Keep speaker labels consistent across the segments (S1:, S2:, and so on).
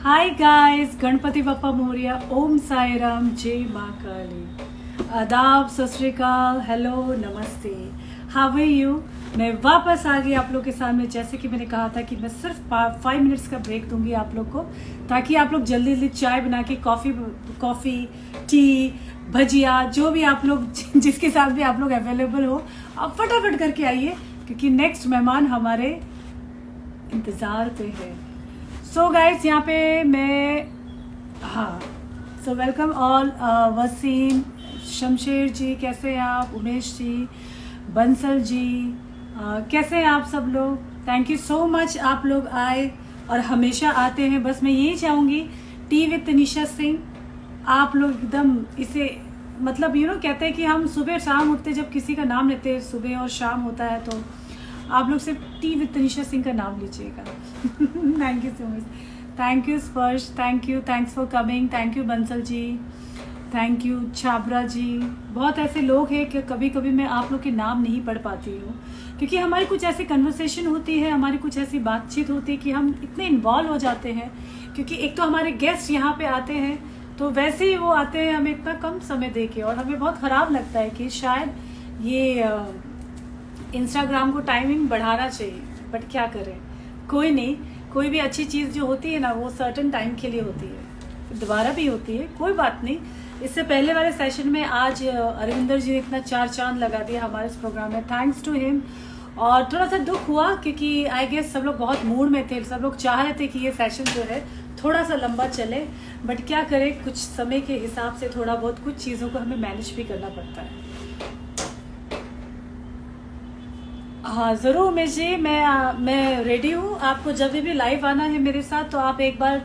S1: Hi guys, Ganpati Bappa Moriya, ओम साई राम, जय माँ काली, आदाब, सत श्री अकाल, हेलो, नमस्ते, हाउ आर यू। मैं वापस आ गई आप लोग के सामने। जैसे कि मैंने कहा था कि मैं सिर्फ 5 मिनट्स का ब्रेक दूंगी आप लोग को, ताकि आप लोग जल्दी जल्दी चाय बना के कॉफ़ी टी भजिया जो भी आप लोग जिसके साथ भी आप लोग अवेलेबल हो, आप फटाफट करके आइए, क्योंकि नेक्स्ट मेहमान हमारे इंतज़ार पे है। सो गाइस, यहाँ पे मैं so welcome all. Waseem, Shamsher ji कैसे हैं आप, उमेश जी, बंसल जी, कैसे हैं आप सब लोग। थैंक यू सो मच, आप लोग आए और हमेशा आते हैं। बस मैं यही चाहूँगी, टी विद तनीषा सिंह, आप लोग एकदम इसे मतलब कहते हैं कि हम सुबह शाम उठते, जब किसी का नाम लेते हैं सुबह और शाम होता है, तो आप लोग सिर्फ टी विद तनीषा सिंह का नाम लीजिएगा। Thank you so much, thank you Sparsh, thank you, thanks for coming, thank you Bansal ji, thank you Chhabra ji. बहुत ऐसे लोग हैं कि कभी कभी मैं आप लोग के नाम नहीं पढ़ पाती हूँ, क्योंकि हमारी कुछ ऐसी कन्वर्सेशन होती है, हमारी कुछ ऐसी बातचीत होती है कि हम इतने इन्वॉल्व हो जाते हैं, क्योंकि एक तो हमारे गेस्ट यहाँ पे आते हैं, तो वैसे ही वो आते हैं हमें इतना कम समय दे के, और हमें बहुत ख़राब लगता है कि शायद ये इंस्टाग्राम को टाइमिंग बढ़ाना चाहिए, बट क्या करें, कोई नहीं। कोई भी अच्छी चीज़ जो होती है ना, वो सर्टन टाइम के लिए होती है, दोबारा भी होती है, कोई बात नहीं। इससे पहले वाले सेशन में आज अरविंदर जी ने इतना चार चांद लगा दिया हमारे इस प्रोग्राम में, थैंक्स टू हिम। और थोड़ा सा दुख हुआ, क्योंकि आई गेस सब लोग बहुत मूड में थे, सब लोग चाह रहे थे कि ये सेशन जो है थोड़ा सा लंबा चले, बट क्या करें, कुछ समय के हिसाब से थोड़ा बहुत कुछ चीज़ों को हमें मैनेज भी करना पड़ता है। हाँ ज़रूर उमेश जी, मैं रेडी हूँ। आपको जब भी लाइव आना है मेरे साथ, तो आप एक बार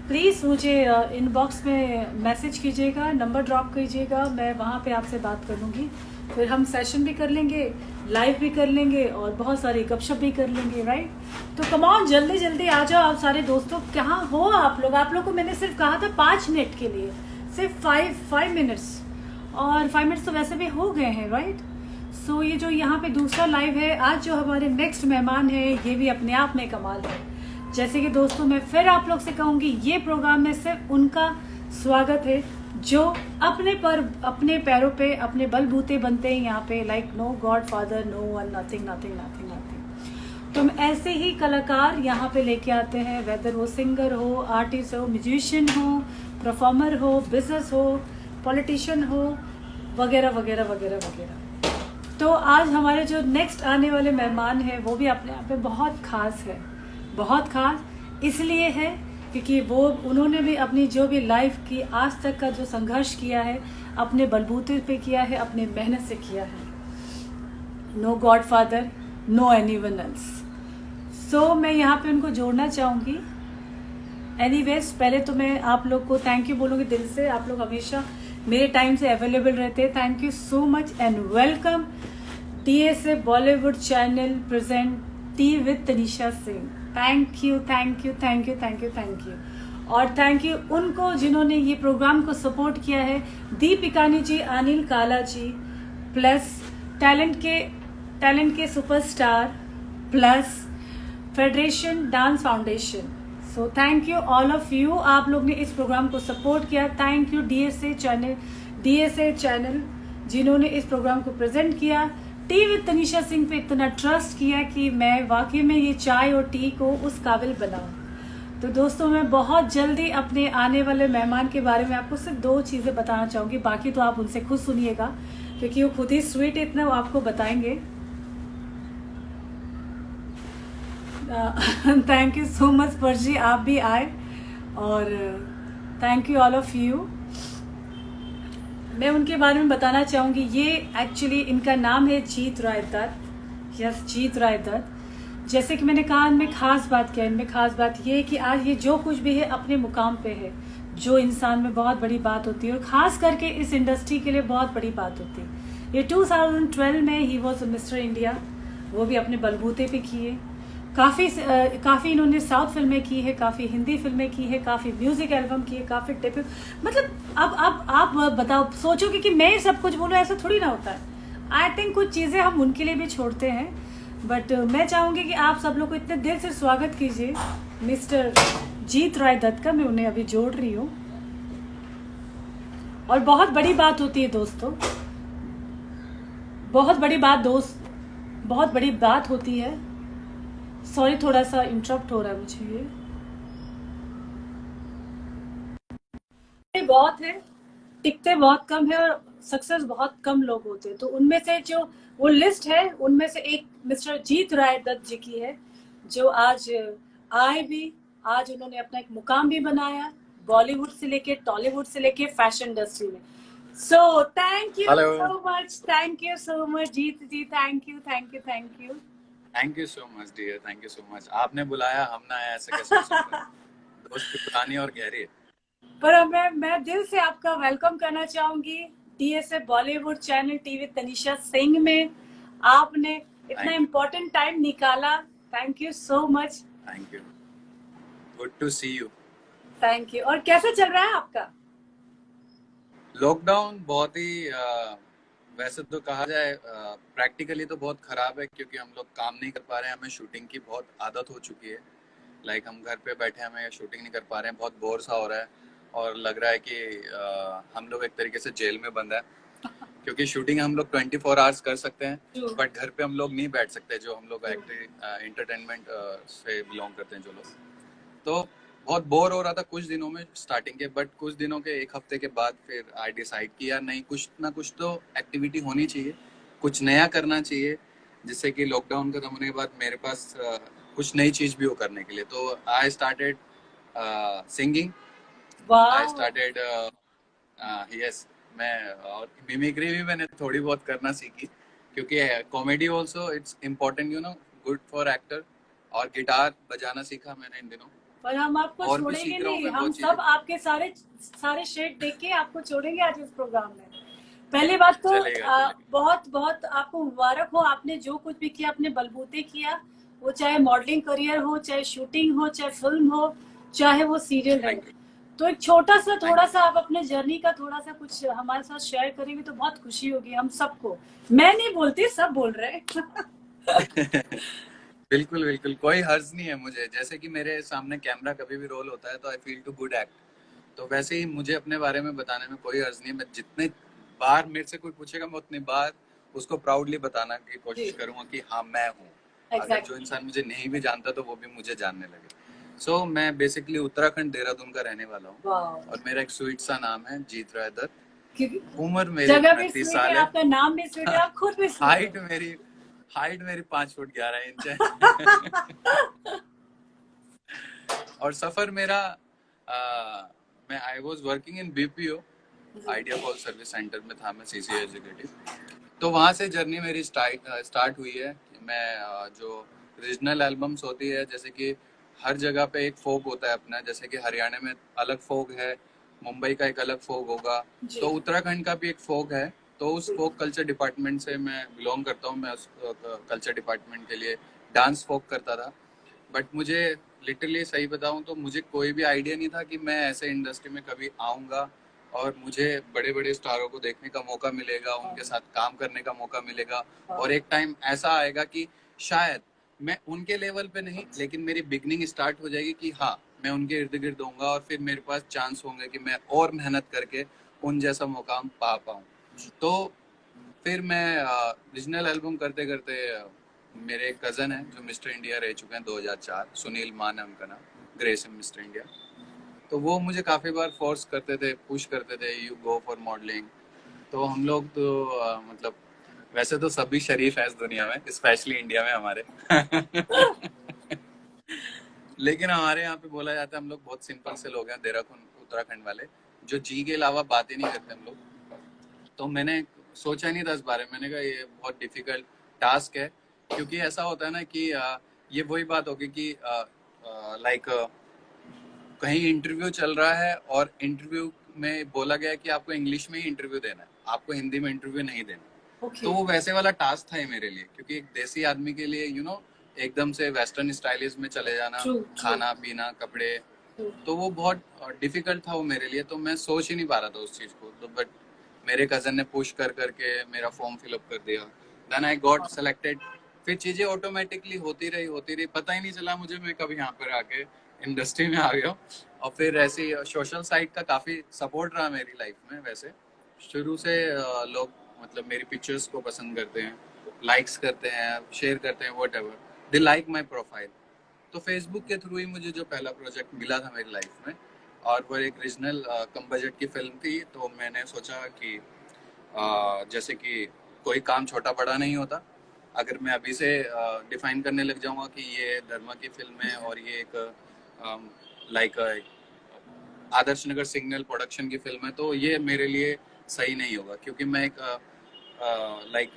S1: प्लीज़ मुझे इनबॉक्स में मैसेज कीजिएगा, नंबर ड्रॉप कीजिएगा, मैं वहाँ पे आपसे बात कर लूँगी। फिर हम सेशन भी कर लेंगे, लाइव भी कर लेंगे, और बहुत सारी गपशप भी कर लेंगे, राइट। तो कमाओ, जल्दी जल्दी आ जाओ आप सारे दोस्तों। कहाँ हो आप लोग? आप लोग को मैंने सिर्फ कहा था 5 मिनट के लिए, सिर्फ 5 मिनट्स, और 5 मिनट्स तो वैसे भी हो गए हैं, राइट। सो ये जो यहाँ पे दूसरा लाइव है, आज जो हमारे नेक्स्ट मेहमान है, ये भी अपने आप में कमाल है। जैसे कि दोस्तों, मैं फिर आप लोग से कहूँगी, ये प्रोग्राम में सिर्फ उनका स्वागत है जो अपने पैरों पे अपने बलबूते बनते हैं यहाँ पे, like no godfather, no one, nothing nothing nothing nothing. तो हम ऐसे ही कलाकार यहाँ पे लेके आते हैं, वेदर वो सिंगर हो, आर्टिस्ट हो, म्यूजिशियन हो, परफॉर्मर हो, बिजनेस हो, पॉलिटिशियन हो, वगैरह वगैरह वगैरह वगैरह। तो आज हमारे जो नेक्स्ट आने वाले मेहमान हैं, वो भी अपने आप में बहुत ख़ास है। बहुत ख़ास इसलिए है क्योंकि उन्होंने भी अपनी जो भी लाइफ की आज तक का जो संघर्ष किया है, अपने बलबूते पे किया है, अपने मेहनत से किया है। No godfather, no anyone else. So मैं यहाँ पे उनको जोड़ना चाहूँगी। एनीवेज, पहले तो मैं आप लोग को थैंक यू बोलूँगी दिल से। आप लोग हमेशा मेरे टाइम से अवेलेबल रहते हैं, thank you so much and welcome. DSA Bollywood channel present T with Tanisha Singh. Thank you thank you thank you thank you thank you. और थैंक यू उनको जिन्होंने ये प्रोग्राम को सपोर्ट किया है, दीपिकानी जी, अनिल काला जी, प्लस टैलेंट के superstar, plus federation dance foundation. So thank you all of you, आप लोग ने इस प्रोग्राम को सपोर्ट किया। थैंक यू DSA चैनल जिन्होंने इस प्रोग्राम को प्रेजेंट किया, टी विद तनीषा सिंह पे इतना ट्रस्ट किया कि मैं वाकई में ये चाय और टी को उस काबिल बनाऊं। तो दोस्तों, मैं बहुत जल्दी अपने आने वाले मेहमान के बारे में आपको सिर्फ 2 चीज़ें बताना चाहूँगी, बाकी तो आप उनसे खुद सुनिएगा, क्योंकि वो खुद ही स्वीट इतना वो आपको बताएंगे। थैंक यू सो मच पर जी, आप भी आए, और thank you all of you. मैं उनके बारे में बताना चाहूँगी। ये एक्चुअली इनका नाम है जीत राय दत्त। यस, जीत राय दत्त। जैसे कि मैंने कहा, इनमें खास बात क्या है, इनमें खास बात ये है कि आज ये जो कुछ भी है अपने मुकाम पे है, जो इंसान में बहुत बड़ी बात होती है, और ख़ास करके इस इंडस्ट्री के लिए बहुत बड़ी बात होती है। ये 2012 में ही वॉज मिस्टर इंडिया, वो भी अपने बलबूते पे किए। काफ़ी इन्होंने साउथ फिल्में की है, काफ़ी हिंदी फिल्में की है, काफ़ी म्यूजिक एल्बम की है, काफ़ी टिप, मतलब अब आप बताओ, सोचोगे कि मैं सब कुछ बोलूँ, ऐसा थोड़ी ना होता है। आई थिंक कुछ चीज़ें हम उनके लिए भी छोड़ते हैं, बट मैं चाहूँगी कि आप सब लोग को इतने दिल से स्वागत कीजिए मिस्टर जीत रॉय दत्त का, मैं उन्हें अभी जोड़ रही हूँ। और बहुत बड़ी बात होती है दोस्तों, बहुत बड़ी बात होती है। सॉरी, थोड़ा सा इंटरप्ट हो रहा है मुझे। ये बहुत है, टिकते बहुत कम है और सक्सेस बहुत कम लोग होते हैं। तो उनमें से जो वो लिस्ट है, उनमें से एक मिस्टर जीत राय दत्त जी की है, जो आज आए भी, आज उन्होंने अपना एक मुकाम भी बनाया, बॉलीवुड से लेके टॉलीवुड से लेके फैशन इंडस्ट्री में। So thank you so much Jeet ji, thank you.
S2: Thank you so much dear, thank you so much. आपने बुलाया, हम ना आए, ऐसे कैसे हो सकता है? दोस्ती पुरानी और गहरी है।
S1: पर मैं दिल से आपका वेलकम करना चाहूंगी DSF Bollywood channel TV Tanisha Singh में। आपने इतना इम्पोर्टेंट टाइम निकाला, thank you so much.
S2: Thank you, good to see you.
S1: Thank you. और कैसा चल रहा है आपका?
S2: लॉकडाउन बहुत ही वैसे तो कहा जाए प्रैक्टिकली तो बहुत खराब है, क्योंकि हम लोग काम नहीं कर पा रहे हैं। हमें शूटिंग की बहुत आदत हो चुकी है। लाइक हम घर पे बैठे हमें शूटिंग नहीं कर पा रहे हैं, बहुत बोर सा हो रहा है और लग रहा है कि हम लोग एक तरीके से जेल में बंद है, क्योंकि शूटिंग हम लोग 24 आवर्स कर सकते हैं, बट घर पे हम लोग नहीं बैठ सकते, जो हम लोग एंटरटेनमेंट से बिलोंग करते हैं जो लोग। तो बहुत बोर हो रहा था कुछ दिनों में स्टार्टिंग के, बट कुछ दिनों के, एक हफ्ते के बाद फिर आई डिसाइड किया नहीं, कुछ ना कुछ तो एक्टिविटी होनी चाहिए, कुछ नया करना चाहिए, जिससे कि लॉकडाउन खत्म होने के बाद मेरे पास कुछ नई चीज भी हो करने के लिए। तो I started singing, I started yes. मैं और मिमिक्री भी मैंने थोड़ी बहुत करना सीखी, क्योंकि comedy also it's important, you know, good for actor. और गिटार बजाना सीखा मैंने इन दिनों।
S1: पर हम आपको
S2: और
S1: छोड़ेंगे नहीं, हम सब आपके सारे शेड देख के आपको छोड़ेंगे आज इस प्रोग्राम में। पहली बात तो बहुत बहुत आपको मुबारक हो, आपने जो कुछ भी किया अपने बलबूते किया, वो चाहे मॉडलिंग करियर हो, चाहे शूटिंग हो, चाहे फिल्म हो, चाहे वो सीरियल है। तो एक छोटा सा थोड़ा सा आप अपने जर्नी का थोड़ा सा कुछ हमारे साथ शेयर करेंगे तो बहुत खुशी होगी हम सबको। मैं नहीं बोलती, सब बोल रहे हैं।
S2: बिल्कुल बिल्कुल, कोई हर्ज नहीं है मुझे। जैसे कि मेरे सामने कैमरा कभी भी रोल होता है तो I feel too good act, तो वैसे ही मुझे अपने बारे में बताने में कोई हर्ज नहीं है। मैं जितने बार मेरे से कोई पूछेगा, मैं उतनी बार उसको प्राउडली बताना की कोशिश करूंगा कि हाँ मैं हूँ। अगर जो इंसान मुझे नहीं भी जानता तो वो भी मुझे जानने लगे। सो मैं बेसिकली उत्तराखंड देहरादून का रहने वाला हूँ, और मेरा एक स्वीट सा नाम है जीत राय दत्त। उम्र मेरी 29 साल है,
S1: आपका नाम भी स्वीट है, आप खुद भी
S2: हाइट मेरी 5 फुट 11 इंच है। और सफर मेरा मैं I was working in BPO, idea call service centre में था मैं, CCA एग्जीक्यूटिव। तो वहाँ से जर्नी मेरी स्टार्ट हुई है। मैं जो रीजनल एल्बम्स होती है, जैसे कि हर जगह पे एक फोक होता है अपना, जैसे कि हरियाणा में अलग फोक है, मुंबई का एक अलग फोक होगा, तो उत्तराखंड का भी एक फोक है। तो उस फोक कल्चर डिपार्टमेंट से मैं बिलोंग करता हूँ। मैं उस कल्चर डिपार्टमेंट के लिए डांस फोक करता था। बट मुझे लिटरली सही बताऊं तो मुझे कोई भी आइडिया नहीं था कि मैं ऐसे इंडस्ट्री में कभी आऊंगा और मुझे बड़े बड़े स्टारों को देखने का मौका मिलेगा, उनके साथ काम करने का मौका मिलेगा, और एक टाइम ऐसा आएगा कि शायद मैं उनके लेवल पे नहीं, लेकिन मेरी बिगनिंग स्टार्ट हो जाएगी कि हाँ मैं उनके इर्द गिर्द होऊंगा, और फिर मेरे पास चांस होंगे कि मैं और मेहनत करके उन जैसा मुकाम पा पाऊँ। तो फिर मैं रीजनल एल्बम करते करते मेरे एक कज़न है जो मिस्टर इंडिया रह चुके हैं 2004, सुनील मान है उनका नाम, ग्रेस मिस्टर इंडिया। तो वो मुझे काफ़ी बार फोर्स करते थे, पुश करते थे, यू गो फॉर मॉडलिंग। तो हम लोग तो मतलब वैसे तो सभी शरीफ है इस दुनिया में, स्पेशली इंडिया में हमारे। लेकिन हमारे यहाँ पे बोला जाता है हम लोग बहुत सिंपल से लोग हैं, देहरादून उत्तराखंड वाले, जो जी के अलावा बात ही नहीं करते हम लोग। तो मैंने सोचा नहीं था इस बारे में, मैंने कहा ये बहुत डिफिकल्ट टास्क है, क्योंकि ऐसा होता है ना कि ये वही बात होगी कि लाइक कहीं इंटरव्यू चल रहा है और इंटरव्यू में बोला गया है कि आपको इंग्लिश में ही इंटरव्यू देना है, आपको हिंदी में इंटरव्यू नहीं देना। तो वो वैसे वाला टास्क था मेरे लिए, क्योंकि एक देसी आदमी के लिए एकदम से वेस्टर्न स्टाइलिश में चले जाना, खाना पीना कपड़े, तो वो बहुत डिफिकल्ट था वो मेरे लिए। तो मैं सोच ही नहीं पा रहा था उस चीज को। तो बट मेरे कजन ने पुश कर करके मेरा फॉर्म फिलअप कर दिया, देन आई गॉट सेलेक्टेड। फिर चीजें ऑटोमेटिकली होती रही, पता ही नहीं चला मुझे मैं कब यहाँ पर आके इंडस्ट्री में आ गया हूँ। और फिर ऐसे सोशल साइट का काफी सपोर्ट रहा मेरी लाइफ में। वैसे शुरू से लोग मतलब मेरी पिक्चर्स को पसंद करते हैं, लाइक्स करते हैं, शेयर करते हैं, what ever they like my profile. तो फेसबुक के थ्रू ही मुझे जो पहला प्रोजेक्ट मिला था मेरी लाइफ में, और वो एक रीजनल कम बजट की फिल्म थी। तो मैंने सोचा कि जैसे कि कोई काम छोटा बड़ा नहीं होता। अगर मैं अभी से डिफाइन करने लग जाऊंगा कि ये धर्मा की फिल्म है और ये एक like Adarsh Nagar signal production की फिल्म है, तो ये मेरे लिए सही नहीं होगा, क्योंकि मैं एक लाइक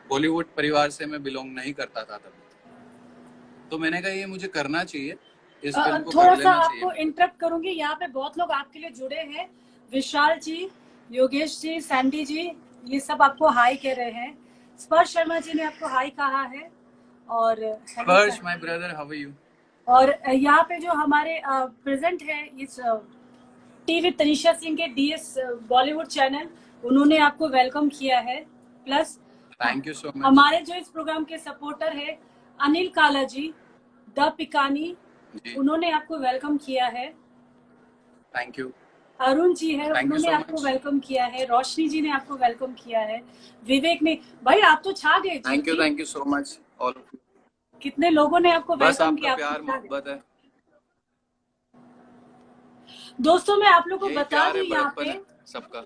S2: बॉलीवुड परिवार से मैं बिलोंग नहीं करता था तभी। तो मैंने कहा ये मुझे करना चाहिए, इस फिल्म को
S1: थोड़ा
S2: कर
S1: सा
S2: लेना चाहिए।
S1: आपको इंटरप्ट करूंगी, यहाँ पे बहुत लोग आपके लिए जुड़े हैं। विशाल जी, योगेश जी, सैंडी जी, ये सब आपको हाई कह रहे हैं। स्पर्श शर्मा जी ने आपको हाई कहा है। और
S2: Sparsh my brother, how are you?
S1: और यहाँ पे जो हमारे प्रेजेंट है इस टीवी तनिषा सिंह के डीएस बॉलीवुड चैनल, उन्होंने आपको वेलकम किया है। Plus
S2: thank you so much.
S1: हमारे जो इस प्रोग्राम के सपोर्टर है अनिल काला जी, द पिकानी, उन्होंने आपको वेलकम किया है।
S2: Thank you.
S1: अरुण जी है, उन्होंने आपको वेलकम किया है। रोशनी जी ने आपको वेलकम किया है। विवेक ने, भाई आप तो छा गए।
S2: Thank you so much all of you.
S1: कितने लोगों ने आपको वेलकम किया।
S2: प्यार मोहब्बत है
S1: दोस्तों। मैं आप लोगों को बता दूं, यहाँ पे
S2: सबका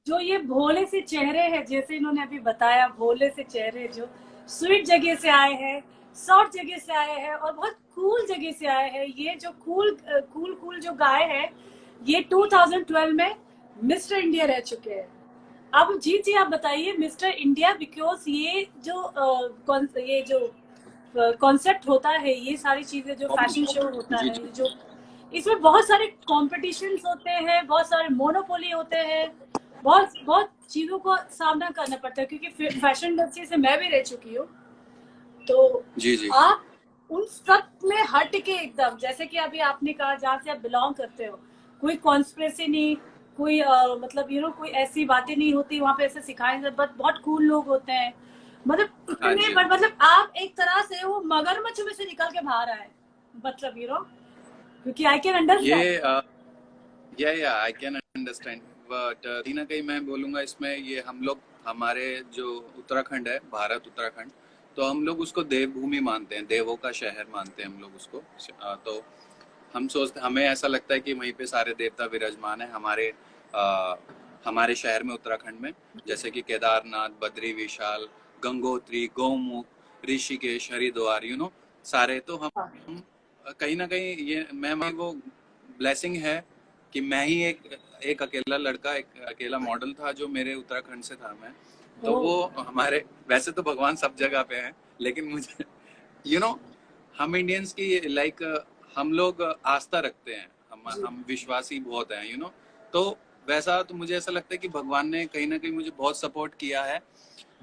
S1: जो ये भोले से चेहरे हैं, जैसे इन्होंने अभी बताया, भोले से चेहरे जो स्वीट जगह से आए हैं, सॉफ्ट जगह से आए हैं और बहुत कूल जगह से आए हैं। ये जो कूल जो गाय है, ये 2012 में मिस्टर इंडिया रह चुके हैं। अब जी आप बताइए, मिस्टर इंडिया, बिकॉज ये जो कॉन्सेप्ट होता है, ये सारी चीजें जो फैशन शो होता है, जो इसमें बहुत सारे कॉम्पिटिशंस होते हैं, बहुत सारे मोनोपोली होते हैं, बहुत चीजों को सामना करना पड़ता है, क्योंकि फैशन इंडस्ट्री से मैं भी रह चुकी हूँ। तो जी। आप उन सब में हट के एकदम, जैसे कि अभी आपने कहा, जहाँ से आप बिलोंग करते हो, कोई कॉन्स्पिरेसी नहीं, कोई मतलब कोई ऐसी बातें नहीं होती वहाँ पे, ऐसे सिखाए, बट बहुत कूल लोग होते हैं। मतलब इतने, मतलब आप एक तरह से वो मगरमच्छ में से निकल के बाहर आए, मतलब क्योंकि I can understand.
S2: I can understand, but कहीं ना कहीं मैं बोलूंगा इसमें, ये हम लोग, हमारे जो उत्तराखंड है, भारत उत्तराखंड, तो हम लोग उसको देवभूमि मानते हैं, देवों का शहर मानते हैं हम लोग उसको। तो हम सोचते, हमें ऐसा लगता है कि वहीं पे सारे देवता विराजमान है हमारे शहर में, उत्तराखंड में, जैसे कि केदारनाथ, बद्री विशाल, गंगोत्री, गौमुख, ऋषिकेश, हरिद्वार, सारे। तो हम कहीं ना कहीं ये मैं वो ब्लेसिंग है कि मैं ही एक अकेला लड़का, एक अकेला मॉडल था जो मेरे उत्तराखंड से था मैं। तो वो हमारे, वैसे तो भगवान सब जगह पे हैं, लेकिन मुझे हम इंडियंस की लाइक हम लोग आस्था रखते हैं, हम विश्वासी बहुत हैं, तो वैसा तो मुझे ऐसा लगता है कि भगवान ने कहीं ना कहीं मुझे बहुत सपोर्ट किया है।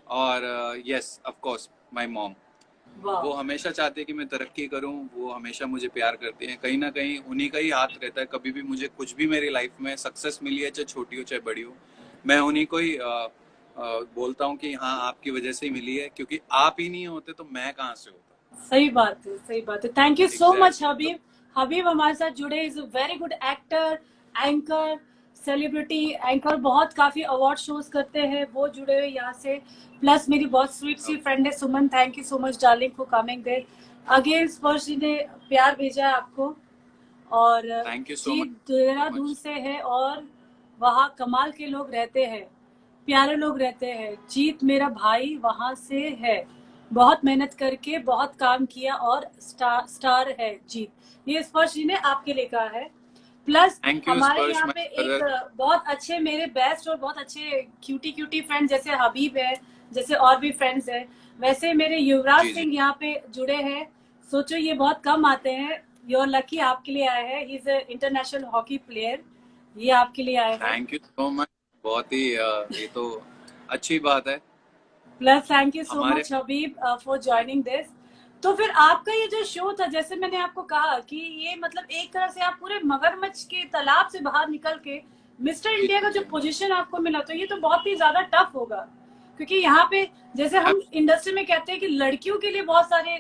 S2: और yes, of course my mom, वो हमेशा चाहती है कि मैं तरक्की करूं, वो हमेशा मुझे प्यार करती हैं। कहीं ना कहीं उन्हीं का ही हाथ रहता है। कभी भी मुझे कुछ भी मेरी लाइफ में सक्सेस मिली है, चाहे छोटी हो चाहे बड़ी हो, मैं उन्हीं को ही बोलता हूँ कि हाँ, आपकी वजह से ही मिली है, क्योंकि आप ही नहीं होते तो मैं कहाँ से होता।
S1: सही बात है, सही बात है। थैंक यू सो मच हबीब। हबीब हमारे साथ जुड़े, is a very good actor, anchor, celebrity anchor, बहुत काफी अवार्ड शोज करते हैं, वो जुड़े हुए यहाँ से। प्लस मेरी बहुत स्वीट सी फ्रेंड है Suman, thank you so much darling for coming there again. Sparsh ji ने प्यार भेजा है आपको, और जीत देहरादून से है, और वहाँ कमाल के लोग रहते हैं, प्यारे लोग रहते हैं। जीत मेरा भाई वहां से है, बहुत मेहनत करके बहुत काम किया, और स्टार है जीत। ये स्पर्श जी ने आपके लिए कहा है। प्लस हमारे यहाँ पे एक बहुत अच्छे मेरे बेस्ट और बहुत अच्छे क्यूटी फ्रेंड जैसे हबीब है, जैसे और भी फ्रेंड्स है, वैसे मेरे युवराज सिंह यहाँ पे जुड़े हैं। सोचो ये बहुत कम आते हैं, योर लकी आपके लिए आए हैं। He is a international hockey player, ये आपके लिए आए हैं।
S2: थैंक यू सो मच, बहुत ही ये तो अच्छी बात है।
S1: Plus thank you so much Habib for joining this. तो फिर आपका ये जो शो था, जैसे मैंने आपको कहा कि ये मतलब एक तरह से आप पूरे मगरमच्छ के तालाब से बाहर निकल के मिस्टर इंडिया का जो पोजीशन आपको मिला, तो ये तो बहुत ही ज्यादा टफ होगा, क्योंकि यहाँ पे जैसे हम इंडस्ट्री में कहते हैं कि लड़कियों के लिए बहुत सारे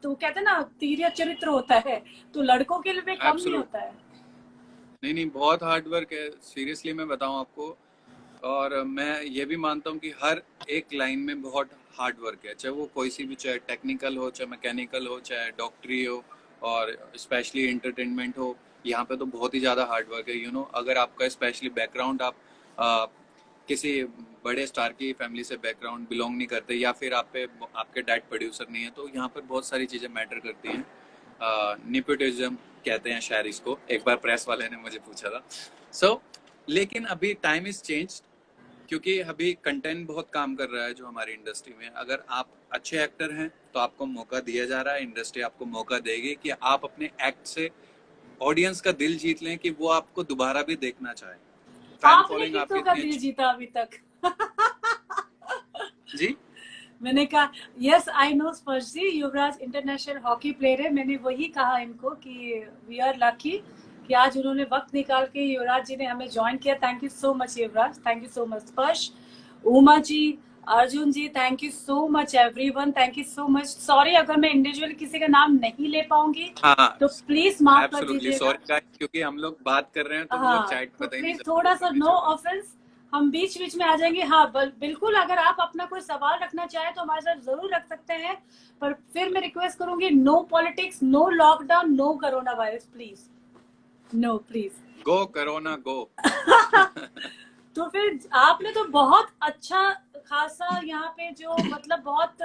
S1: तो कहते हैं ना तीर्य चरित्र होता है, तो लड़कों के लिए भी कम नहीं
S2: एब्सोल्यूट।
S1: होता है।
S2: नहीं नहीं, बहुत हार्ड वर्क है, सीरियसली मैं बताऊं आपको। और मैं ये भी मानता हूँ कि हर एक लाइन में बहुत हार्ड वर्क है, चाहे वो कोई सी भी, चाहे टेक्निकल हो, चाहे मैकेनिकल हो, चाहे डॉक्टरी हो, और स्पेशली एंटरटेनमेंट हो। यहाँ पे तो बहुत ही ज़्यादा हार्ड वर्क है, अगर आपका स्पेशली बैकग्राउंड, आप आ, किसी बड़े स्टार की फैमिली से बैकग्राउंड बिलोंग नहीं करते, या फिर आपके डैड प्रोड्यूसर नहीं है, तो यहाँ पर बहुत सारी चीज़ें मैटर करती हैं। निपोटिज्म कहते हैं शायद इसको, एक बार प्रेस वाले ने मुझे पूछा था। लेकिन अभी टाइम इज चेंज, क्योंकि अभी कंटेंट बहुत काम कर रहा है जो हमारी इंडस्ट्री में। अगर आप अच्छे एक्टर हैं तो आपको मौका दिया जा रहा है, इंडस्ट्री आपको मौका देगी कि आप अपने एक्ट से ऑडियंस का दिल जीत लें, कि वो आपको दोबारा भी देखना चाहे। फैन
S1: आपने
S2: फॉलोइंग आपकी
S1: किसों का
S2: इतनी
S1: दिल
S2: अच्छी।
S1: जीता अभी तक?
S2: जी,
S1: मैंने कहा यस आई नो स्पर्श जी, युवराज इंटरनेशनल हॉकी प्लेयर है। मैंने वही कहा इनको कि वी आर लकी कि आज उन्होंने वक्त निकाल के युवराज जी ने हमें ज्वाइन किया। Thank you so much Yuvraj, thank you so much Sparsh, Uma ji, Arjun ji, thank you so much everyone, thank you so much. Sorry अगर मैं इंडिविजुअली किसी का नाम नहीं ले पाऊंगी
S2: हाँ,
S1: तो प्लीज माफ कर
S2: एब्सोल्युटली
S1: दीजिएगा।
S2: सॉरी गाइस, क्योंकि हम लोग बात कर रहे हैं तो वो लोग
S1: हाँ,
S2: चैट
S1: तो
S2: पता ही नहीं
S1: प्लीज
S2: चलता
S1: थोड़ा
S2: ऊपर
S1: सा
S2: नीचे
S1: नो
S2: हो रहा है।
S1: ऑफेंस, हम बीच बीच में आ जाएंगे। हाँ बिल्कुल, अगर आप अपना कोई सवाल रखना चाहे तो हमारे साथ जरूर रख सकते हैं, पर फिर मैं रिक्वेस्ट करूंगी no politics, no lockdown, no corona virus, please no please.
S2: Go corona go.
S1: तो फिर आपने तो बहुत अच्छा खासा यहाँ पे जो मतलब बहुत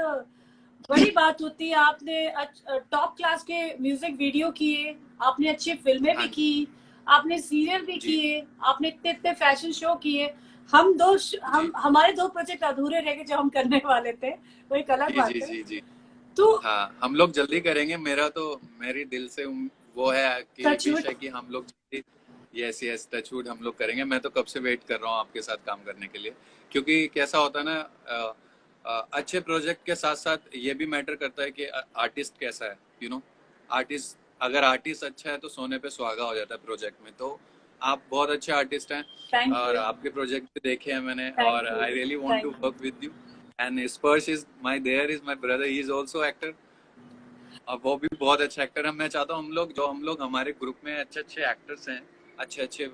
S1: बड़ी बात होती है, आपने टॉप क्लास के म्यूजिक वीडियो किए, आपने अच्छी फिल्में
S2: हाँ
S1: भी
S2: जी,
S1: की, आपने सीरियल भी
S2: जी
S1: किए, आपने इतने इतने फैशन शो किए। हम
S2: जी
S1: हमारे दो प्रोजेक्ट अधूरे रह गए जो हम करने वाले थे, वो एक अलग
S2: जी जी
S1: बात है।
S2: जी जी।
S1: तो
S2: हाँ, हम लोग जल्दी करेंगे। मेरी दिल से वो है कि विश
S1: टचवुड,
S2: है कि हम लोग जल्दी, यस यस, टचवुड, हम लोग करेंगे। मैं तो कब से वेट कर रहा हूँ आपके साथ काम करने के लिए, क्योंकि कैसा होता है ना, अच्छे प्रोजेक्ट के साथ साथ ये भी मैटर करता है कि आर्टिस्ट कैसा है, आर्टिस्ट, अगर आर्टिस्ट अच्छा है तो सोने पे सुहागा हो जाता है प्रोजेक्ट में। तो आप बहुत अच्छे आर्टिस्ट हैं,
S1: थैंक
S2: और
S1: यू,
S2: आपके प्रोजेक्ट भी देखे हैं मैंने, और
S1: thank you,
S2: I really want to
S1: thank you.
S2: Work with you. And Sparsh is my there is my brother, he is also actor, और वो भी बहुत अच्छा एक्टर है। मैं चाहता हूँ हम लोग हमारे ग्रुप में अच्छे अच्छे एक्टर्स हैं, अच्छे अच्छे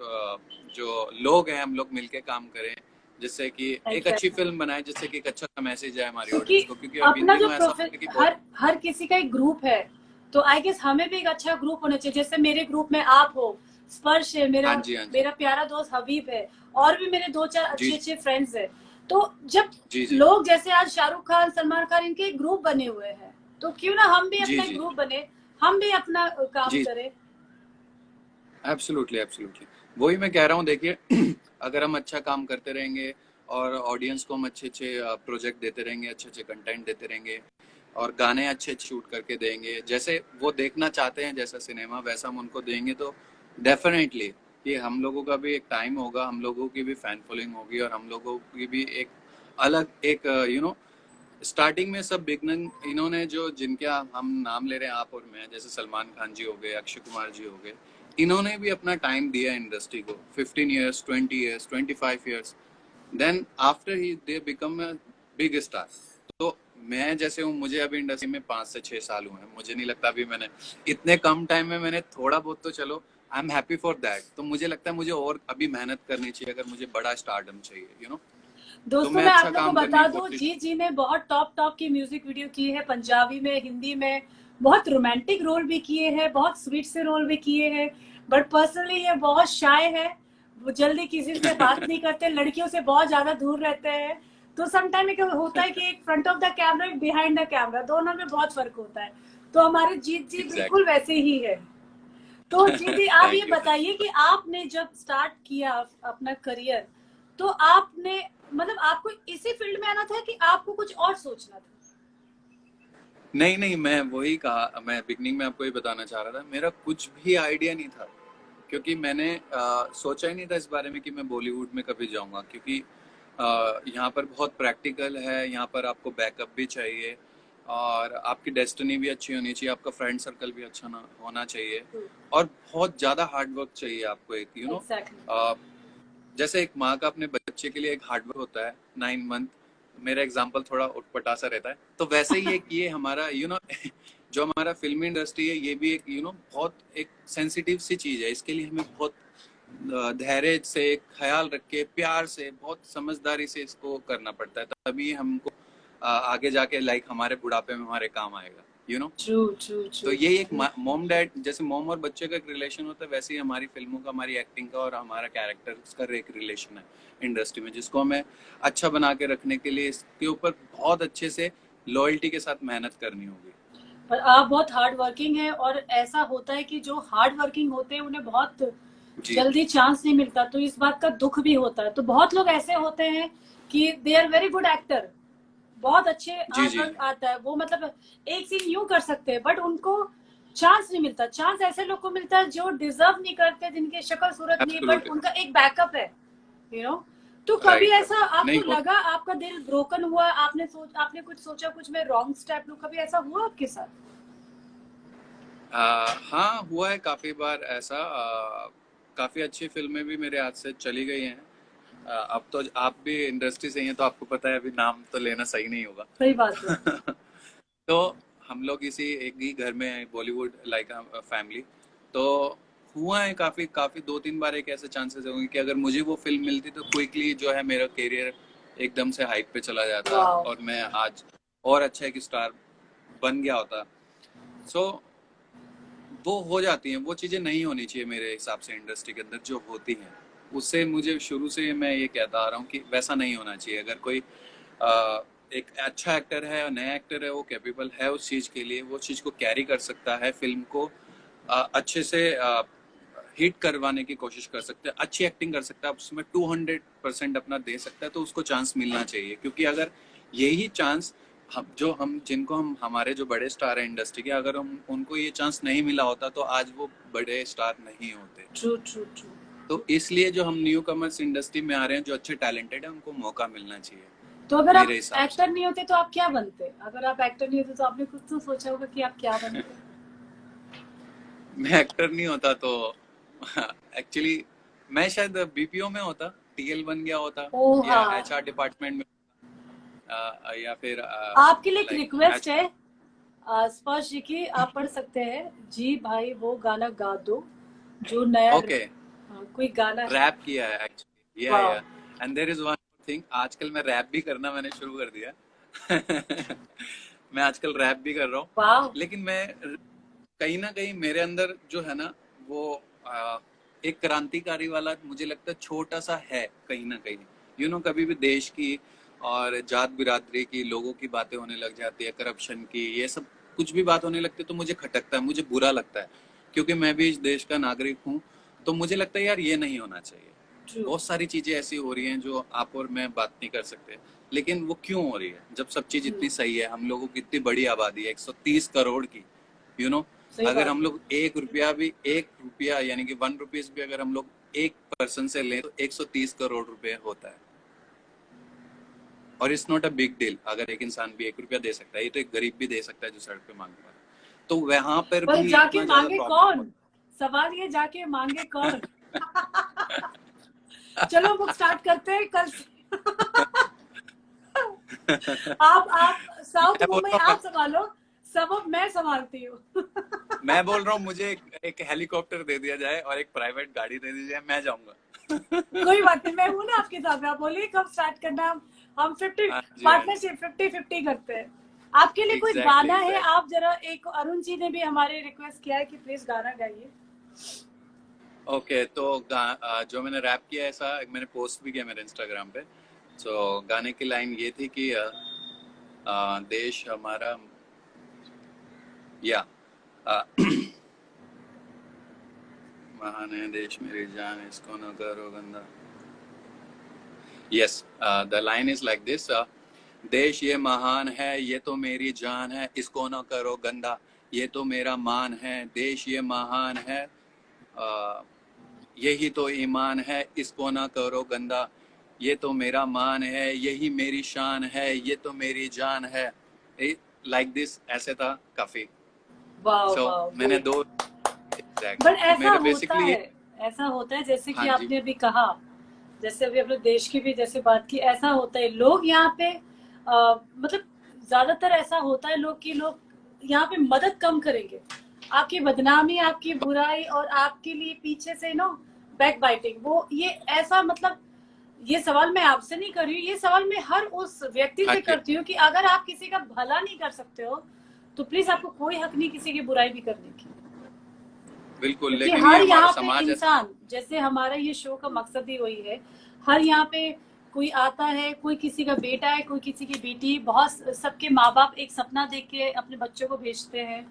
S2: जो लोग हैं, हम लोग मिलके काम करें, जिससे कि एक अच्छी
S1: एग्जैक्टली,
S2: फिल्म बनाए, जिससे कि एक अच्छा मैसेज है हमारी
S1: क्योंकि
S2: ऑडियंस को। क्योंकि अब इन
S1: अपना जो
S2: दिनों ऐसा होता है कि बहुत।
S1: हर किसी का एक ग्रुप है, तो आई गेस हमें भी एक अच्छा ग्रुप होना चाहिए। जैसे मेरे ग्रुप में आप हो, स्पर्श है, मेरा
S2: हाँ जी, हाँ जी,
S1: मेरा प्यारा दोस्त हबीब है, और भी मेरे दो चार
S2: जी
S1: अच्छे अच्छे फ्रेंड्स है। तो जब
S2: जी जी
S1: लोग जैसे आज शाहरुख खान, सलमान खान, इनके ग्रुप बने हुए हैं, तो क्यों ना हम भी
S2: जी
S1: अपना एक
S2: जी
S1: ग्रुप बने, हम भी अपना काम
S2: जी,
S1: करें।
S2: एब्सोल्युटली एब्सोल्युटली, वही मैं कह रहा हूँ। देखिए, अगर हम अच्छा काम करते रहेंगे और ऑडियंस को हम अच्छे अच्छे प्रोजेक्ट देते रहेंगे, अच्छे अच्छे कंटेंट देते रहेंगे, और गाने अच्छे अच्छे शूट करके देंगे, जैसे वो देखना चाहते हैं, जैसा सिनेमा वैसा हम उनको देंगे, तो डेफिनेटली कि हम लोगों का भी एक टाइम होगा, हम लोगों की भी फैन फॉलोइंग होगी, और हम लोगों की भी एक अलग एक स्टार्टिंग में सब बिगनर इन्होंने जो जिनके हम नाम ले रहे हैं, आप और मैं, जैसे सलमान खान जी हो गए, अक्षय कुमार जी हो गए, इन्होंने भी अपना टाइम दिया इंडस्ट्री को, 15 years, 20 years, 25 years, then after he they become a big star. तो मैं जैसे हूँ, मुझे अभी इंडस्ट्री में 5 से 6 साल हुए हैं, मुझे नहीं लगता अभी मैंने इतने कम टाइम में मैंने थोड़ा बहुत, तो चलो I am happy for that. तो मुझे लगता है मुझे और अभी मेहनत करनी चाहिए, अगर मुझे बड़ा स्टारडम चाहिए, तो
S1: दोस्तों
S2: मैं
S1: मैं
S2: अच्छा
S1: आप लोग को
S2: काम करने
S1: बता
S2: की
S1: दूं,
S2: कोशिश।
S1: जीत जी ने बहुत टॉप टॉप की म्यूजिक वीडियो की है, पंजाबी में, हिंदी में, बहुत रोमांटिक रोल भी किए हैं, बहुत स्वीट से रोल भी किए हैं। बट पर्सनली ये बहुत शाय है, वो जल्दी किसी से बात नहीं करते, लड़कियों से बहुत ज्यादा दूर रहते हैं। तो समटाइम एक होता है कि एक फ्रंट ऑफ द कैमरा, एक बिहाइंड द कैमरा, दोनों में बहुत फर्क होता है। तो हमारे जीत जी बिल्कुल
S2: एग्जैक्टली।
S1: वैसे ही है। तो जी जी आप ये
S2: थैंक यू।
S1: बताइए कि आपने जब स्टार्ट किया अपना करियर, तो आपने मतलब आपको इसी फील्ड में आना था कि आपको कुछ और सोचना था?
S2: नहीं नहीं, मैं वही कहा, मैं बिगनिंग में आपको ये बताना चाह रहा था, मेरा कुछ भी आइडिया नहीं था, क्योंकि मैंने सोचा ही नहीं था इस बारे में कि मैं बॉलीवुड में कभी जाऊंगा, क्योंकि यहाँ पर बहुत प्रैक्टिकल है, यहाँ पर आपको बैकअप भी चाहिए, और आपकी डेस्टिनी भी अच्छी होनी चाहिए, आपका फ्रेंड सर्कल भी अच्छा ना होना चाहिए, और बहुत ज़्यादा हार्ड वर्क चाहिए आपको, एक
S1: एग्जैक्टली,
S2: जैसे एक माँ का अपने बच्चे के लिए एक हार्डवर्क होता है, 9 month, मेरा एग्जाम्पल थोड़ा उटपटा सा रहता है, तो वैसे ही एक ये हमारा जो हमारा फिल्मी इंडस्ट्री है, ये भी एक बहुत एक सेंसिटिव सी चीज है। इसके लिए हमें बहुत धैर्य से, ख्याल रख के, प्यार से, बहुत समझदारी से इसको करना पड़ता है, तभी हमको आगे जाके लाइक हमारे बुढ़ापे में हमारे काम आएगा,
S1: ट्रू ट्रू
S2: तो
S1: ट्रू।
S2: यही एक मॉम डैड, जैसे मॉम और बच्चे का एक रिलेशन होता है, वैसे ही हमारी फिल्मों का, हमारी एक्टिंग का और हमारा कैरेक्टर का एक रिलेशन है इंडस्ट्री में, जिसको हमें अच्छा बना के रखने के लिए इसके ऊपर बहुत अच्छे से लॉयल्टी के साथ मेहनत करनी होगी।
S1: पर आप बहुत हार्ड वर्किंग है, और ऐसा होता है कि जो हार्ड वर्किंग होते हैं उन्हें बहुत
S2: जी
S1: जल्दी चांस नहीं मिलता, तो इस बात का दुख भी होता है। तो बहुत लोग ऐसे होते हैं कि they are very good actor, बहुत अच्छे
S2: जी जी
S1: आर्टवर्क आता है, वो मतलब एक सीन यूं कर सकते हैं, बट उनको चांस नहीं मिलता। चांस ऐसे लोग को मिलता है जो डिजर्व नहीं करते, जिनकी शक्ल सूरत नहीं, बट
S2: एब्सोल्युटली
S1: उनका एक बैकअप है, यू नो। तो कभी
S2: राइट
S1: ऐसा आपको
S2: नहीं हो
S1: लगा, आपका दिल ब्रोकन हुआ, आपने कुछ सोचा, कुछ मैं रॉन्ग स्टेप लूं, कभी ऐसा हुआ आपके साथ?
S2: हाँ, हुआ है काफी बार ऐसा। काफी अच्छी फिल्में भी मेरे हाथ से चली गई हैं। अब तो आप भी इंडस्ट्री से ही हैं, तो आपको पता है, अभी नाम तो लेना सही नहीं होगा।
S1: सही बात है।
S2: तो हम लोग इसी एक ही घर में हैं, बॉलीवुड लाइक फैमिली। तो हुआ है काफी काफी 2-3 बार एक ऐसे चांसेस होंगे कि अगर मुझे वो फिल्म मिलती तो क्विकली जो है मेरा करियर एकदम से हाइप पे चला जाता,
S1: वाह।
S2: और मैं आज और अच्छा एक स्टार बन गया होता। सो वो हो जाती हैं, वो चीजें नहीं होनी चाहिए मेरे हिसाब से इंडस्ट्री के अंदर जो होती हैं। उससे मुझे शुरू से मैं ये कहता आ रहा हूँ कि वैसा नहीं होना चाहिए। अगर कोई एक अच्छा एक्टर है, नया एक्टर है, वो कैपेबल है उस चीज के लिए, वो चीज को कैरी कर सकता है, फिल्म को अच्छे से हिट करवाने की कोशिश कर सकते हैं, अच्छी एक्टिंग कर सकता है, उसमें 200% अपना दे सकता है, तो उसको चांस मिलना चाहिए। क्योंकि अगर यही चांस हम जिनको हम हमारे जो बड़े स्टार हैं इंडस्ट्री के, अगर हम उनको ये चांस नहीं मिला होता तो आज वो बड़े स्टार नहीं होते।
S1: True true true.
S2: तो इसलिए जो हम न्यू कमर्स इंडस्ट्री में आ रहे हैं, जो अच्छे टैलेंटेड हैं, उनको मौका मिलना चाहिए
S1: तो अगर आप
S2: मेरे हिसाब से।
S1: एक्टर नहीं होते तो आप क्या बनते? अगर आप एक्टर नहीं होते तो आपने खुद तो सोचा होगा कि आप क्या बनते?
S2: मैं एक्टर नहीं होता तो एक्चुअली मैं शायद बीपीओ में होता, टीएल बन गया होता,
S1: ओ
S2: या
S1: हाँ।
S2: एचआर डिपार्टमेंट में, या फिर
S1: आपके लिए एक
S2: लाइक
S1: रिक्वेस्ट है स्पर्श जी की, आप पढ़ सकते हैं। जी भाई वो गाना गा दो जो नया
S2: ओके
S1: कोई गाना है।
S2: रैप किया है एक्चुअली, या
S1: वाह।
S2: And there is one thing, आजकल मैं रैप भी करना मैंने शुरू कर दिया। मैं आजकल रैप भी कर रहा हूँ,
S1: वाह।
S2: लेकिन मैं कहीं ना कहीं मेरे अंदर जो है ना वो एक क्रांतिकारी वाला मुझे लगता है छोटा सा है कहीं ना कहीं। कभी भी देश की और जात बिरादरी की लोगों की बातें होने लग जाती है, करप्शन की, ये सब कुछ भी बात होने लगती है तो मुझे खटकता है, मुझे बुरा लगता है, क्योंकि मैं भी इस देश का नागरिक हूँ। तो मुझे लगता है यार ये नहीं होना चाहिए।
S1: ट्रू।
S2: बहुत सारी चीजें ऐसी हो रही हैं जो आप और मैं बात नहीं कर सकते, लेकिन वो क्यों हो रही है जब सब चीज इतनी सही है, हम लोगों की इतनी बड़ी आबादी है, 130 करोड़ की। यू नो
S1: सही
S2: अगर
S1: बात।
S2: हम लोग 1 रुपया यानी कि 1 रुपीज भी अगर हम लोग एक पर्सन से लें तो 130 करोड़ रुपए होता है। और it's not a big deal, अगर एक इंसान भी 1 रुपया दे सकता है, ये तो एक गरीब भी दे सकता है जो सड़क पे मांग रहा है। तो वहां पर
S1: पर
S2: भी
S1: जाके
S2: इतना ज्यादा
S1: मांगे
S2: प्रॉब्लम
S1: कौन? सवाल ये, जाके मांगे कौन? चलो बुक स्टार्ट करते हैं कल से। आप साउथ
S2: मैं बोल
S1: मुंबई
S2: रहा
S1: आप
S2: हूँ
S1: संभालो, सब अब मैं संभालती हूँ।
S2: मैं बोल रहा हूँ मुझे एक हेलीकॉप्टर दे दिया जाए और एक प्राइवेट गाड़ी दे दी जाए, मैं जाऊंगा।
S1: कोई बात नहीं, मैं हूँ ना आपके साथ। आप बोलिए कब स्टार्ट करना, हम 50
S2: हाँ जी हाँ जी,
S1: पार्टनरशिप 50-50 करते हैं। आपके लिए कोई
S2: एग्जैक्टली
S1: गाना है?
S2: एग्जैक्टली।
S1: आप जरा, एक अरुण जी ने भी हमारे रिक्वेस्ट किया है कि प्लीज गाना गाइए।
S2: ओके तो जो मैंने रैप किया ऐसा मैंने पोस्ट भी किया मेरे इंस्टाग्राम पे। तो गाने की लाइन ये थी कि देश हमारा, या अ, महान है देश मेरी जान, इसको न करो गंदा। Yes, the line is like this, देश ये महान है, ये तो मेरी जान है, इसको न करो गंदा, ये तो मेरा मान है। देश ये महान है, यही तो ईमान है, इसको ना करो गंदा, ये तो मेरा मान है, यही मेरी शान है, ये तो मेरी जान है। लाइक दिस ऐसे था काफी।
S1: वाह
S2: सो
S1: वाह
S2: मैंने
S1: गुड।
S2: दो
S1: बट
S2: एग्जैक्टली
S1: ऐसा
S2: मेरा
S1: होता
S2: बेसिकली,
S1: है, ऐसा होता है जैसे कि
S2: हाँ जी
S1: आपने अभी कहा, जैसे अभी अपने देश की भी जैसे बात की, ऐसा होता है लोग यहाँ पे मतलब ज्यादातर ऐसा होता है लोग कि लोग यहाँ पे मदद कम करेंगे। आपकी बदनामी, आपकी बुराई और आपके लिए पीछे से बैक बाइटिंग, वो ये ऐसा मतलब, ये सवाल मैं आपसे नहीं कर रही हूँ, ये सवाल मैं हर उस व्यक्ति से करती हूँ कि अगर आप किसी का भला नहीं कर सकते हो तो प्लीज आपको कोई हक नहीं किसी की बुराई भी करने की।
S2: बिल्कुल,
S1: क्योंकि
S2: लेकिन
S1: हर
S2: ये हमारा
S1: यहाँ पे
S2: समाज
S1: इंसान, जैसे हमारा ये शो का मकसद ही वही है, हर यहाँ पे कोई आता है, कोई किसी का बेटा है, कोई किसी की बेटी, बहुत सबके माँ बाप एक सपना देख के अपने बच्चों को भेजते हैं।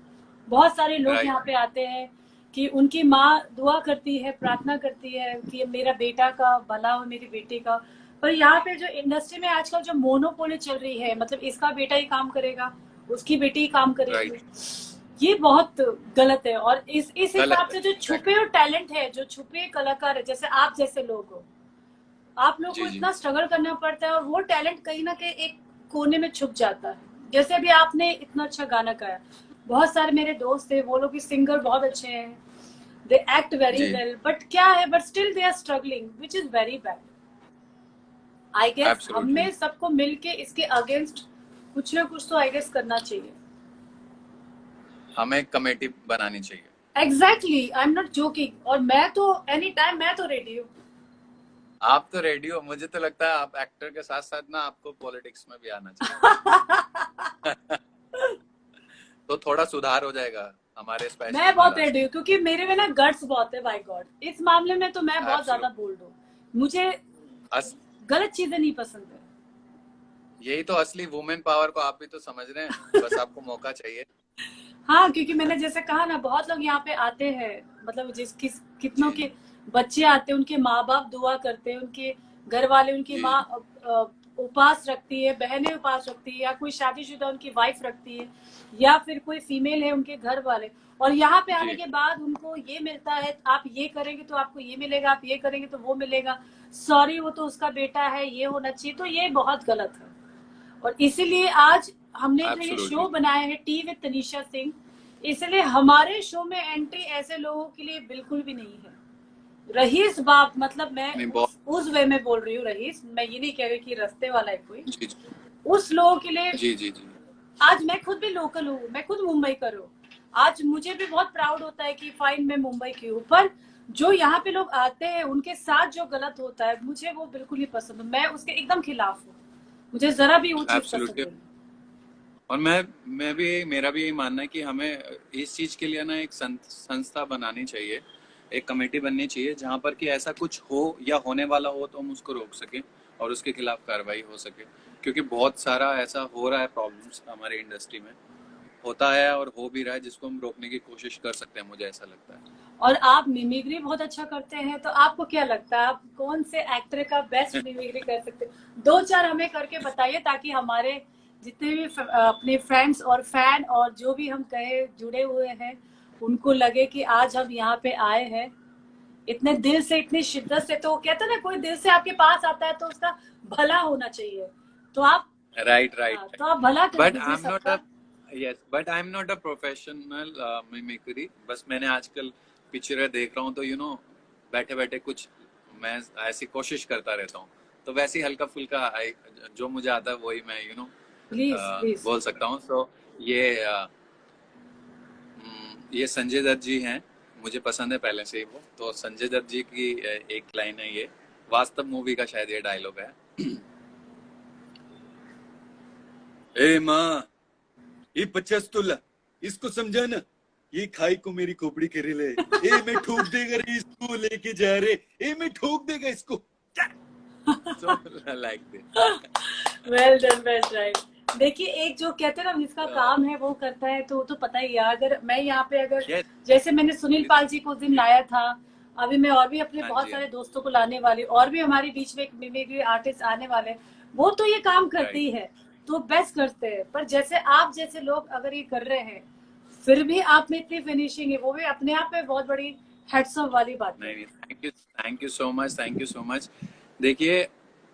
S1: बहुत सारे लोग
S2: राइट,
S1: यहाँ पे आते हैं कि उनकी माँ दुआ करती है, प्रार्थना करती है कि मेरा बेटा का भला हो, मेरी बेटी का। पर यहाँ पे जो इंडस्ट्री में आजकल जो मोनोपोली चल रही है, मतलब इसका बेटा ही काम करेगा, उसकी बेटी ही काम करेगी,
S2: राइट,
S1: ये बहुत गलत है। और इस
S2: गलत
S1: हिसाब
S2: है,
S1: से जो
S2: एग्जैक्टली।
S1: छुपे और टैलेंट है, जो छुपे कलाकार है, जैसे आप जैसे लोग हो, आप लोग को
S2: जी, जी,
S1: इतना स्ट्रगल करना पड़ता है और वो टैलेंट कहीं ना कहीं एक कोने में छुप जाता है। जैसे अभी आपने इतना अच्छा गाना गाया, बहुत सारे मेरे दोस्त थे, वो लोग भी सिंगर बहुत अच्छे हैं, दे एक्ट वेरी
S2: जी,
S1: वेल, बट क्या है, but still they are struggling, which is very bad. I guess
S2: absolutely.
S1: हमें सबको मिलके इसके अगेंस्ट कुछ ना कुछ तो आई गेस करना चाहिए।
S2: हमें कमेटी बनानी चाहिए।
S1: Exactly, I am not joking. और मैं तो एनी टाइम मैं तो रेडी हूँ।
S2: आप तो रेडी हो, मुझे तो लगता है आप एक्टर के साथ साथ ना आपको पॉलिटिक्स में भी आना चाहिए। तो थोड़ा सुधार हो जाएगा हमारे स्पेशली
S1: मैं बहुत रेडी
S2: महाराष्ट्र
S1: हूँ, क्योंकि मेरे में ना गट्स बहुत है, बाय गॉड। इस मामले में तो मैं
S2: में।
S1: बहुत ज्यादा
S2: एब्सोल्युटली।
S1: बोल्ड हूँ। मुझे गलत चीजें नहीं पसंद है।
S2: यही तो असली वुमेन पावर को आप भी तो समझ रहे हैं, बस आपको मौका चाहिए।
S1: हाँ, क्योंकि मैंने जैसे कहा ना, बहुत लोग यहाँ पे आते हैं, मतलब कितनों
S2: जी,
S1: के बच्चे आते हैं, उनके माँ बाप दुआ करते हैं, उनके घर वाले, उनकी
S2: जी,
S1: माँ उपवास रखती है, बहनें उपवास रखती है, या कोई शादीशुदा उनकी वाइफ रखती है, या फिर कोई फीमेल है उनके घर वाले। और यहाँ पे आने
S2: जी,
S1: के बाद उनको ये मिलता है, आप ये करेंगे तो आपको ये मिलेगा, आप ये करेंगे तो वो मिलेगा, सॉरी वो तो उसका बेटा है, ये होना चाहिए। तो ये बहुत गलत है। और इसीलिए आज हमने जो ये शो
S2: एब्सोल्युटली।
S1: बनाया है, टी विद तनीषा सिंह, इसलिए हमारे शो में एंट्री ऐसे लोगों के लिए बिल्कुल भी नहीं है। रईस बाप, मतलब मैं
S2: नहीं, बहुत।
S1: उस वे में बोल रही हूँ, रईस, मैं ये नहीं कह रही कि रास्ते वाला है कोई,
S2: जी, जी,
S1: उस लोगों के लिए।
S2: जी, जी, जी,
S1: आज मैं खुद भी लोकल हूँ, मैं खुद मुंबई कर हूँ। आज मुझे भी बहुत प्राउड होता है कि फाइन मैं मुंबई की हूँ, पर जो यहाँ पे लोग आते हैं उनके साथ जो गलत होता है, मुझे वो बिल्कुल नहीं पसंद। मैं उसके एकदम खिलाफ हूँ। मुझे जरा भी वो चीज पसंद
S2: एब्सोल्युटली।
S1: नहीं।
S2: और मैं भी मेरा भी यही मानना है कि हमें इस चीज के लिए ना एक संस्था बनानी चाहिए, एक कमेटी बननी चाहिए जहां पर कि ऐसा कुछ हो या होने वाला हो तो हम उसको रोक सकें और उसके खिलाफ कार्रवाई हो सके। क्योंकि बहुत सारा ऐसा हो रहा है, प्रॉब्लम्स हमारी इंडस्ट्री में होता है और हो भी रहा है, जिसको हम रोकने की कोशिश कर सकते हैं, मुझे ऐसा लगता है।
S1: और आप मिमिक्री बहुत अच्छा करते हैं, तो आपको क्या लगता है आप कौन से एक्टर का बेस्ट मिमिक्री कर सकते हैं? 2-4 हमें करके बताइए, ताकि हमारे जितने भी अपने फ्रेंड्स और फैन और जो भी हम कहे जुड़े हुए हैं, उनको लगे कि आज हम यहाँ पे आए हैं इतने दिल से, इतनी शिद्दत से। तो कहते हैं ना, कोई दिल से आपके पास आता है तो उसका भला होना चाहिए। तो आप,
S2: राइट,
S1: हाँ,
S2: राइट।
S1: तो आप भला कर
S2: बट
S1: दीजिए
S2: आई एम नॉट अ
S1: सबका।
S2: Yes but I am not a professional mimicry. बस मैंने आजकल पिक्चरें देख रहा हूँ तो बैठे बैठे कुछ मैं ऐसी कोशिश करता रहता हूँ। तो वैसे ही हल्का फुल्का जो मुझे आता है वही मैं
S1: प्लीज प्लीज।
S2: बोल सकता हूँ। सो ये ये संजय दत्त जी हैं, मुझे पसंद है पहले से ही वो। तो संजय दत्त जी की एक लाइन है, ये वास्तव मूवी का शायद ये डायलॉग है। ए माँ, ये 50 तोला इसको समझाना, ये खाई को मेरी खोपड़ी के रिले। ए मैं ठोक देगा रे इसको लेके जा रे, ए मैं ठोक देगा इसको। So like this.
S1: Well done, well right. देखिए, एक जो कहते हैं ना, जिसका काम है वो करता है, तो पता ही है। अगर मैं यहाँ पे, अगर
S2: Yes.
S1: जैसे मैंने सुनील पाल जी को उस दिन लाया था, अभी मैं और भी अपने
S2: हाँ
S1: बहुत
S2: जी,
S1: सारे दोस्तों को लाने वाली, और भी हमारे बीच में एक मिमिक्री आर्टिस्ट आने वाले हैं, वो तो ये काम करते ही है, तो बेस्ट करते हैं। पर जैसे आप जैसे लोग अगर ये कर रहे हैं, फिर भी आप में इतनी फिनिशिंग है, वो भी अपने आप में बहुत बड़ी हेड्स ऑफ वाली बात है।
S2: नहीं, thank you so much, thank you so much. देखिए,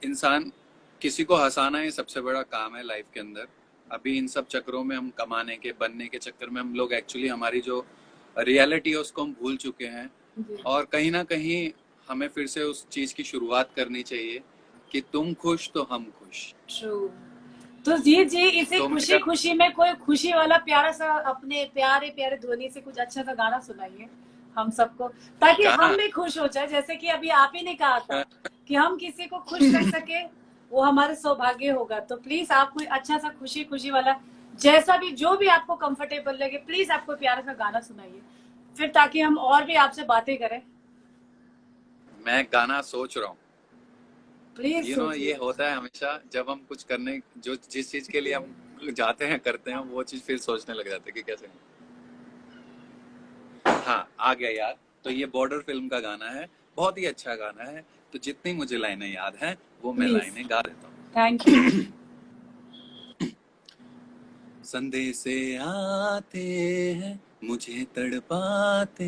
S2: इंसान किसी को हंसाना ही सबसे बड़ा काम है लाइफ के अंदर। अभी इन सब चक्करों में, हम कमाने के बनने के चक्कर में, हम लोग एक्चुअली हमारी जो रियलिटी है उसको हम भूल चुके हैं।
S1: जी।
S2: और कहीं ना कहीं हमें फिर से उस चीज की शुरुआत करनी चाहिए कि तुम खुश तो हम खुश।
S1: ट्रू। तो जी जी, इसे
S2: तो
S1: खुशी
S2: मेरा
S1: खुशी में कोई खुशी वाला प्यारा सा अपने प्यारे प्यारे ध्वनि से कुछ अच्छा सा गाना सुनाइए हम सबको, ताकि
S2: गाना
S1: हम भी खुश हो जाए, जैसे कि अभी आप ही ने कहा था कि हम किसी को खुश कर सके वो हमारे सौभाग्य होगा। तो प्लीज आप कोई अच्छा सा खुशी खुशी वाला, जैसा भी जो भी आपको कंफर्टेबल लगे, प्लीज आपको प्यारा सा गाना सुनाइए, फिर ताकि हम और भी आपसे बातें करें।
S2: मैं गाना सोच रहा हूँ।
S1: प्लीज
S2: ये
S1: सोचिए।
S2: होता है हमेशा जब हम कुछ करने, जो जिस चीज के लिए हम जाते हैं करते हैं, वो चीज फिर सोचने लग जाते हैं कि कैसे। हाँ, आ गया याद। तो ये बॉर्डर फिल्म का गाना है, बहुत ही अच्छा गाना है। तो जितनी मुझे लाइनें याद हैं वो मैं
S1: प्लीज,
S2: लाइनें गा देता हूँ।
S1: Thank you.
S2: संदेशे आते हैं, मुझे तड़पाते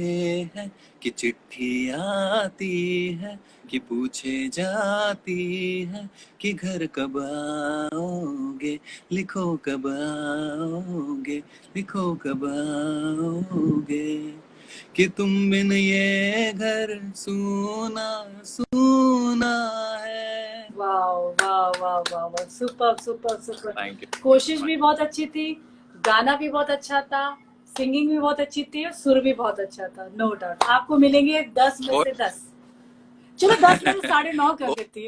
S2: हैं, कि चिट्ठी आती है, कि पूछे जाती है, कि घर कब आओगे, लिखो कब आओगे, लिखो कब आओगे, कि तुम बिन ये घर सूना सूना है।
S1: वाह वाह वाह वाह वाह, super super super.
S2: Thank you.
S1: कोशिश भी बहुत अच्छी थी, गाना भी बहुत अच्छा था, सिंगिंग भी बहुत अच्छी थी और सुर भी बहुत अच्छा था। नो डाउट आपको मिलेंगे 10 में
S2: और
S1: से 10। चलो 10 में से 9.5 कर देती है।